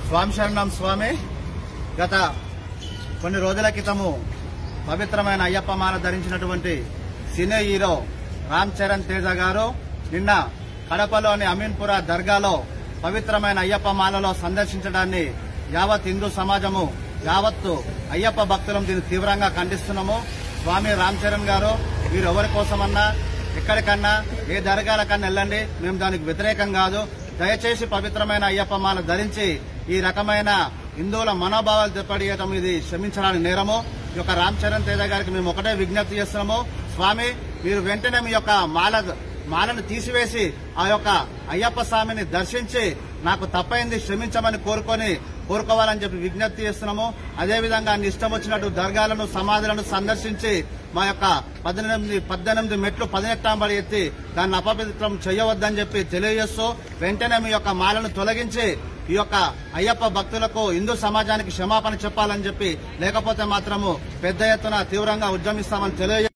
స్వామి శరణం స్వామి. గత కొన్ని రోజుల క్రితము పవిత్రమైన అయ్యప్ప మాల ధరించినటువంటి సినీ హీరో రామ్ చరణ్ తేజ గారు నిన్న కడపలోని అమీన్పుర దర్గాలో పవిత్రమైన అయ్యప్ప మాలలో సందర్శించడాన్ని యావత్ హిందూ సమాజము యావత్తు అయ్యప్ప భక్తులం దీన్ని తీవ్రంగా ఖండిస్తున్నాము. స్వామి రామ్ చరణ్ గారు మీరు ఎవరి కోసమన్నా ఎక్కడికన్నా ఏ దర్గాలకన్నా వెళ్ళండి, మేము దానికి వ్యతిరేకం కాదు. దయచేసి పవిత్రమైన అయ్యప్ప మాల ధరించి ఈ రకమైన హిందువుల మనోభావాలు దెబ్బతీయటం ఇది క్షమించడానికి నేరము. ఈ యొక్క రామ్ చరణ్ తేజ గారికి మేము ఒకటే విజ్ఞప్తి చేస్తున్నాము. స్వామి మీరు వెంటనే మీ యొక్క మాలను తీసివేసి ఆ యొక్క అయ్యప్ప స్వామిని దర్శించి నాకు తప్పైంది క్షమించమని కోరుకోవాలని చెప్పి విజ్ఞప్తి చేస్తున్నాము. అదేవిధంగా అన్ని ఇష్టం వచ్చినట్టు దర్గాలను సమాధులను సందర్శించి మా యొక్క 18 మెట్లు 18 ఎత్తి దాన్ని అపవిత్రం చేయవద్దని చెప్పి తెలియజేస్తూ వెంటనే మీ యొక్క మాలను తొలగించి ఈ యొక్క అయ్యప్ప భక్తులకు హిందూ సమాజానికి క్షమాపణ చెప్పాలని చెప్పి, లేకపోతే మాత్రము పెద్ద ఎత్తున తీవ్రంగా ఉద్యమిస్తామని తెలియజేస్తాము.